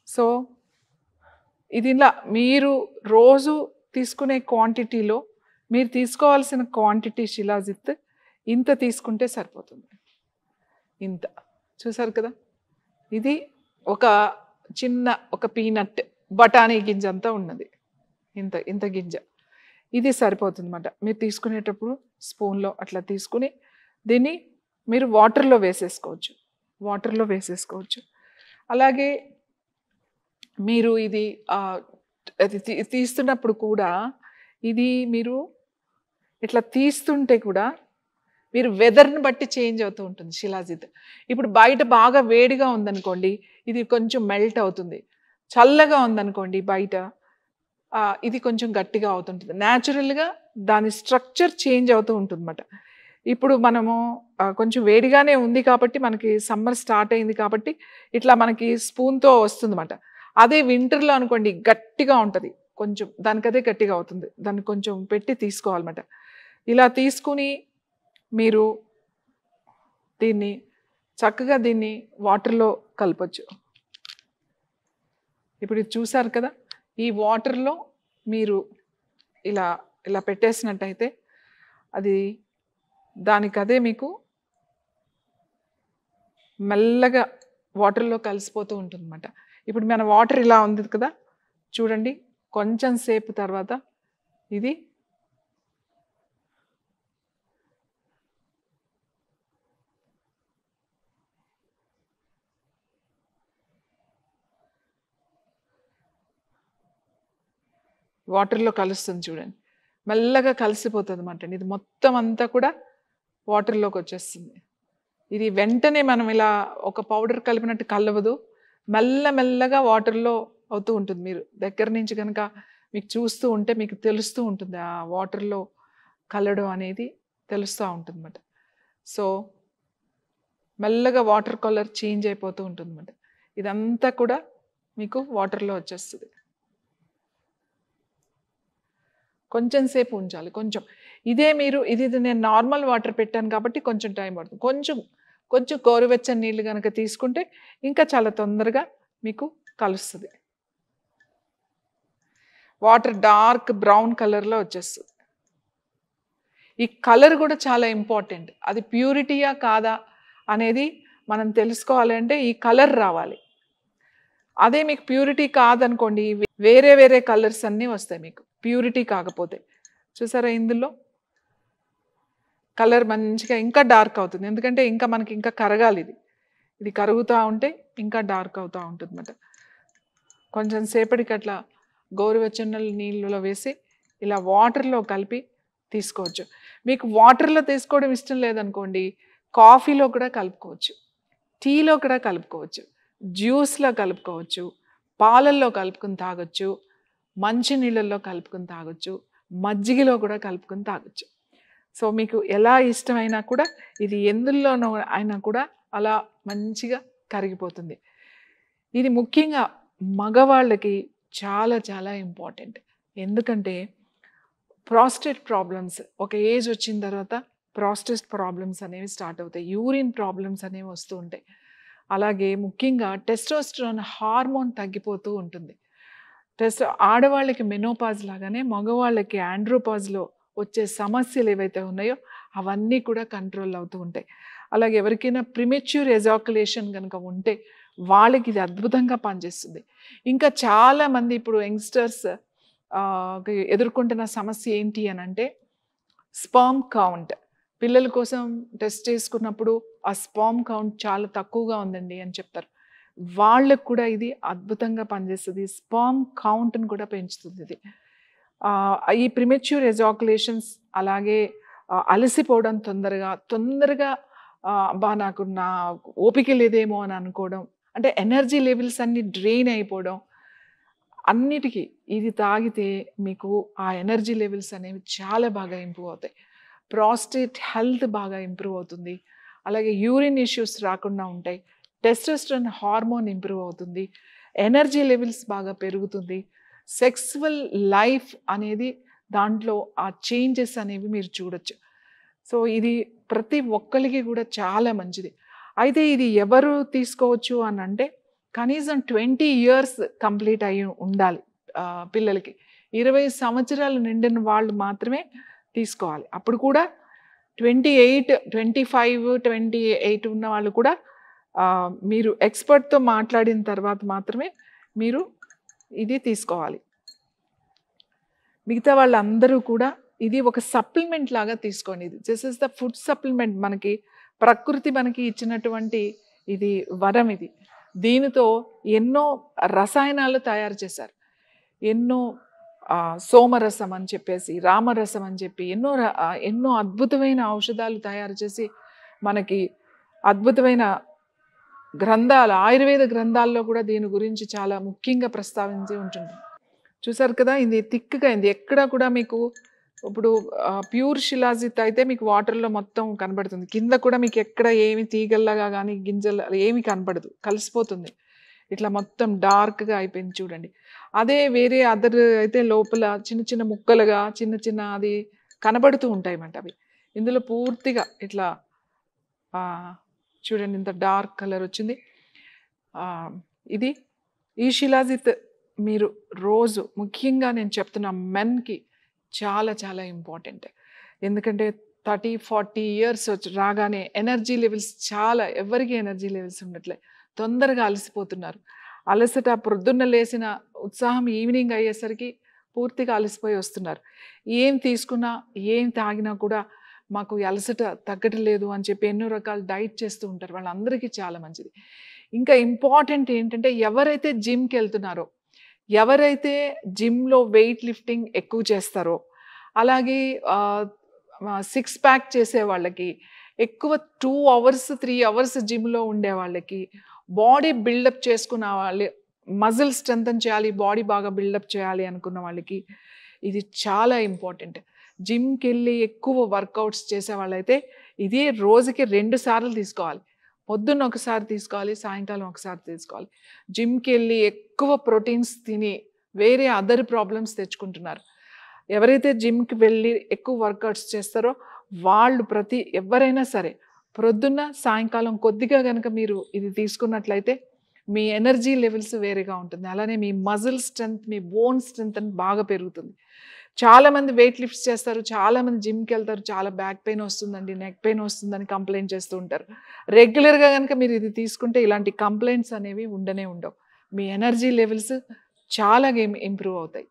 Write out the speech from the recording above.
So ఇది ఇలా మీరు రోజు తీసుకునే క్వాంటిటీలో మీరు తీసుకోవాల్సిన క్వాంటిటీ శిలాజిత్ ఇంత తీసుకుంటే సరిపోతుంది. ఇంత చూసారు కదా, ఇది ఒక చిన్న ఒక పీనట్ బఠానీ గింజ అంతా ఉన్నది, ఇంత ఇంత గింజ, ఇది సరిపోతుంది అన్నమాట. మీరు తీసుకునేటప్పుడు స్పూన్లో అట్లా తీసుకుని దీన్ని మీరు వాటర్లో వేసేసుకోవచ్చు. అలాగే మీరు ఇది అది తీస్తున్నప్పుడు కూడా ఇది మీరు ఇట్లా తీస్తుంటే కూడా మీరు వెదర్ని బట్టి చేంజ్ అవుతూ ఉంటుంది శిలాజిత్. ఇప్పుడు బయట బాగా వేడిగా ఉందనుకోండి, ఇది కొంచెం మెల్ట్ అవుతుంది. చల్లగా ఉందనుకోండి బయట, ఇది కొంచెం గట్టిగా అవుతుంటుంది. న్యాచురల్గా దాని స్ట్రక్చర్ చేంజ్ అవుతూ ఉంటుంది అన్నమాట. ఇప్పుడు మనము కొంచెం వేడిగానే ఉంది కాబట్టి, మనకి సమ్మర్ స్టార్ట్ అయింది కాబట్టి ఇట్లా మనకి స్పూన్తో వస్తుంది అన్నమాట. అదే వింటర్లో అనుకోండి గట్టిగా ఉంటుంది, కొంచెం దానికదే గట్టిగా అవుతుంది. దాన్ని కొంచెం పెట్టి తీసుకోవాలన్నమాట. ఇలా తీసుకుని మీరు దీన్ని చక్కగా దీన్ని వాటర్లో కలపచ్చు. ఇప్పుడు ఇది చూసారు కదా, ఈ వాటర్లో మీరు ఇలా ఇలా పెట్టేసినట్టయితే అది దానికదే మీకు మెల్లగా వాటర్లో కలిసిపోతూ ఉంటుంది అన్నమాట. ఇప్పుడు మన వాటర్ ఇలా ఉంది కదా, చూడండి కొంచెం సేపు తర్వాత ఇది వాటర్లో కలుస్తుంది చూడండి, మెల్లగా కలిసిపోతుంది అన్నమాట. ఇది మొత్తం అంతా కూడా వాటర్లోకి వచ్చేస్తుంది. ఇది వెంటనే మనం ఇలా ఒక పౌడర్ కలిపినట్టు కలవదు, మెల్లమెల్లగా వాటర్లో అవుతూ ఉంటుంది. మీరు దగ్గర నుంచి కనుక మీకు చూస్తూ ఉంటే మీకు తెలుస్తూ ఉంటుంది, ఆ వాటర్లో కలవడం అనేది తెలుస్తూ ఉంటుంది అన్నమాట. సో మెల్లగా వాటర్ కలర్ చేంజ్ అయిపోతూ ఉంటుంది అన్నమాట. ఇదంతా కూడా మీకు వాటర్లో వచ్చేస్తుంది. కొంచెం సేపు ఉంచాలి, కొంచెం. ఇదే మీరు ఇది నేను నార్మల్ వాటర్ పెట్టాను కాబట్టి కొంచెం టైం పడుతుంది. కొంచెం గోరువెచ్చని నీళ్ళు కనుక తీసుకుంటే ఇంకా చాలా తొందరగా మీకు కలుస్తుంది. వాటర్ డార్క్ బ్రౌన్ కలర్లో వచ్చేస్తుంది. ఈ కలర్ కూడా చాలా ఇంపార్టెంట్. అది ప్యూరిటీయా కాదా అనేది మనం తెలుసుకోవాలంటే ఈ కలర్ రావాలి. అదే మీకు ప్యూరిటీ కాదనుకోండి, వేరే వేరే కలర్స్ అన్నీ వస్తాయి మీకు ప్యూరిటీ కాకపోతే. చూసారా, ఇందులో కలర్ మంచిగా ఇంకా డార్క్ అవుతుంది, ఎందుకంటే ఇంకా మనకి ఇంకా కరగాలి. ఇది కరుగుతూ ఉంటే ఇంకా డార్క్ అవుతూ ఉంటుంది అన్నమాట. కొంచెం సేపటికి అట్లా గోరువెచ్చని నీళ్ళలో వేసి ఇలా వాటర్లో కలిపి తీసుకోవచ్చు. మీకు వాటర్లో తీసుకోవడం ఇష్టం లేదనుకోండి, కాఫీలో కూడా కలుపుకోవచ్చు, టీలో కూడా కలుపుకోవచ్చు, జ్యూస్లో కలుపుకోవచ్చు, పాలల్లో కలుపుకుని తాగొచ్చు, మంచి నీళ్ళల్లో కలుపుకుని తాగొచ్చు, మజ్జిగలో కూడా కలుపుకొని తాగొచ్చు. సో మీకు ఎలా ఇష్టమైనా కూడా ఇది ఎందులోనో అయినా కూడా అలా మంచిగా కరిగిపోతుంది. ఇది ముఖ్యంగా మగవాళ్ళకి చాలా చాలా ఇంపార్టెంట్. ఎందుకంటే ప్రాస్టేట్ ప్రాబ్లమ్స్ ఒక ఏజ్ వచ్చిన తర్వాత ప్రాస్టేట్ ప్రాబ్లమ్స్ అనేవి స్టార్ట్ అవుతాయి, యూరిన్ ప్రాబ్లమ్స్ అనేవి వస్తూ ఉంటాయి. అలాగే ముఖ్యంగా టెస్టోస్టెరాన్ హార్మోన్ తగ్గిపోతూ ఉంటుంది. ఆడవాళ్ళకి మెనోపాజ్ లాగానే మగవాళ్ళకి ఆండ్రోపాజ్లో వచ్చే సమస్యలు ఏవైతే ఉన్నాయో అవన్నీ కూడా కంట్రోల్ అవుతూ ఉంటాయి. అలాగే ఎవరికైనా ప్రిమెచ్యూర్ ఎజాకులేషన్ కనుక ఉంటే వాళ్ళకి ఇది అద్భుతంగా పనిచేస్తుంది. ఇంకా చాలామంది ఇప్పుడు యంగ్స్టర్స్ ఎదుర్కొంటున్న సమస్య ఏంటి అని అంటే స్పర్మ్ కౌంట్. పిల్లల కోసం టెస్ట్ చేసుకున్నప్పుడు ఆ స్పర్మ్ కౌంట్ చాలా తక్కువగా ఉందండి అని చెప్తారు. వాళ్ళకు కూడా ఇది అద్భుతంగా పనిచేస్తుంది, స్పర్మ్ కౌంట్ని కూడా పెంచుతుంది ఇది. ఈ ప్రిమెచ్యూర్ ఎజాకులేషన్స్, అలాగే అలసిపోవడం తొందరగా నాకు నా ఓపిక లేదేమో అని అనుకోవడం, అంటే ఎనర్జీ లెవెల్స్ అన్నీ డ్రెయిన్ అయిపోవడం, అన్నిటికీ ఇది తాగితే మీకు ఆ ఎనర్జీ లెవెల్స్ అనేవి చాలా బాగా ఇంప్రూవ్ అవుతాయి. ప్రాస్టేట్ హెల్త్ బాగా ఇంప్రూవ్ అవుతుంది. అలాగే యూరిన్ ఇష్యూస్ రాకుండా ఉంటాయి, టెస్టోస్టెరాన్ హార్మోన్ ఇంప్రూవ్ అవుతుంది, ఎనర్జీ లెవెల్స్ బాగా పెరుగుతుంది, సెక్సువల్ లైఫ్ అనేది దాంట్లో ఆ చేంజెస్ అనేవి మీరు చూడొచ్చు. సో ఇది ప్రతి ఒక్కరికి కూడా చాలా మంచిది. అయితే ఇది ఎవరు తీసుకోవచ్చు అని అంటే కనీసం 20 ఇయర్స్ కంప్లీట్ అయ్యి ఉండాలి పిల్లలకి. 20 సంవత్సరాలు నిండిన వాళ్ళు మాత్రమే తీసుకోవాలి. అప్పుడు కూడా 28, 25, 28 ఉన్న వాళ్ళు కూడా మీరు ఎక్స్‌పర్ట్‌తో మాట్లాడిన తర్వాత మాత్రమే మీరు ఇది తీసుకోవాలి. మిగతా వాళ్ళందరూ కూడా ఇది ఒక సప్లిమెంట్ లాగా తీసుకోండి. ఇది this is the food supplement. మనకి ప్రకృతి మనకి ఇచ్చినటువంటి ఇది వరం ఇది. దీనితో ఎన్నో రసాయనాలు తయారు చేశారు. ఎన్నో సోమరసం అని చెప్పేసి, రామరసం అని చెప్పి ఎన్నో అద్భుతమైన ఔషధాలు తయారు చేసి మనకి అద్భుతమైన గ్రంథాలు, ఆయుర్వేద గ్రంథాల్లో కూడా దీని గురించి చాలా ముఖ్యంగా ప్రస్తావించి ఉంటుంది. చూసారు కదా, ఇది థిక్‌గా అయింది. ఎక్కడ కూడా మీకు ఇప్పుడు ప్యూర్ శిలాజిత్ అయితే మీకు వాటర్‌లో మొత్తం కనబడుతుంది. కింద కూడా మీకు ఎక్కడ ఏమి తీగల్లాగా కానీ గింజలు ఏమి కనపడదు, కలిసిపోతుంది. ఇట్లా మొత్తం డార్క్‌గా అయిపోయింది చూడండి. అదే వేరే అదర్ అయితే లోపల చిన్న చిన్న ముక్కలుగా చిన్న అది కనబడుతూ ఉంటాయన్నమాట అవి. ఇందులో పూర్తిగా ఇట్లా చూడండి ఇంత డార్క్ కలర్ వచ్చింది. ఇది ఈ శిలాజిత్ మీరు రోజు ముఖ్యంగా నేను చెప్తున్నా మెన్‌కి చాలా చాలా ఇంపార్టెంట్. ఎందుకంటే 30, 40 ఇయర్స్ రాగానే ఎనర్జీ లెవెల్స్ చాలా ఎవరికి ఎనర్జీ లెవెల్స్ ఉండట్లే. తొందరగా అలసిపోతున్నారు. అలసట ప్రొద్దున్న లేసిన ఉత్సాహం ఈవినింగ్ అయ్యేసరికి పూర్తిగా అలసిపోయి వస్తున్నారు. ఏం తీసుకున్నా ఏం తాగినా కూడా మాకు అలసట తగ్గట్లేదు అని చెప్పి ఎన్నో రకాల డైట్ చేస్తూ ఉంటారు. వాళ్ళందరికీ చాలా మంచిది. ఇంకా ఇంపార్టెంట్ ఏంటంటే ఎవరైతే జిమ్‌కి వెళ్తున్నారో, ఎవరైతే జిమ్‌లో వెయిట్ లిఫ్టింగ్ ఎక్కువ చేస్తారో, అలాగే 6 ప్యాక్ చేసే వాళ్ళకి, ఎక్కువ 2 అవర్స్ 3 అవర్స్ జిమ్‌లో ఉండే వాళ్ళకి, బాడీ బిల్డప్ చేసుకున్న వాళ్ళు, మజిల్ స్ట్రెంథెన్ చేయాలి, బాడీ బాగా బిల్డప్ చేయాలి అనుకున్న వాళ్ళకి ఇది చాలా ఇంపార్టెంట్. జిమ్‌కి వెళ్ళి ఎక్కువ వర్కౌట్స్ చేసే వాళ్ళైతే ఇది రోజుకి 2 సార్లు తీసుకోవాలి. పొద్దున్న ఒకసారి తీసుకోవాలి, సాయంకాలం ఒకసారి తీసుకోవాలి. జిమ్‌కి వెళ్ళి ఎక్కువ ప్రోటీన్స్ తిని వేరే అదర్ ప్రాబ్లమ్స్ తెచ్చుకుంటున్నారు. ఎవరైతే జిమ్‌కి వెళ్ళి ఎక్కువ వర్కౌట్స్ చేస్తారో వాళ్ళు ఎవరైనా సరే ప్రొద్దున్న సాయంకాలం కొద్దిగా కనుక మీరు ఇది తీసుకున్నట్లయితే మీ ఎనర్జీ లెవెల్స్ వేరేగా ఉంటుంది. అలానే మీ మజిల్ స్ట్రెంత్, మీ బోన్ స్ట్రెంత్ అని బాగా పెరుగుతుంది. చాలామంది వెయిట్ లిఫ్ట్స్ చేస్తారు, చాలామంది జిమ్‌కి వెళ్తారు, చాలా బ్యాక్ పెయిన్ వస్తుందండి, నెక్ పెయిన్ వస్తుందని కంప్లైంట్ చేస్తూ ఉంటారు. రెగ్యులర్గా కనుక మీరు ఇది తీసుకుంటే ఇలాంటి కంప్లైంట్స్ అనేవి ఉండవు. మీ ఎనర్జీ లెవెల్స్ చాలా ఇంప్రూవ్ అవుతాయి.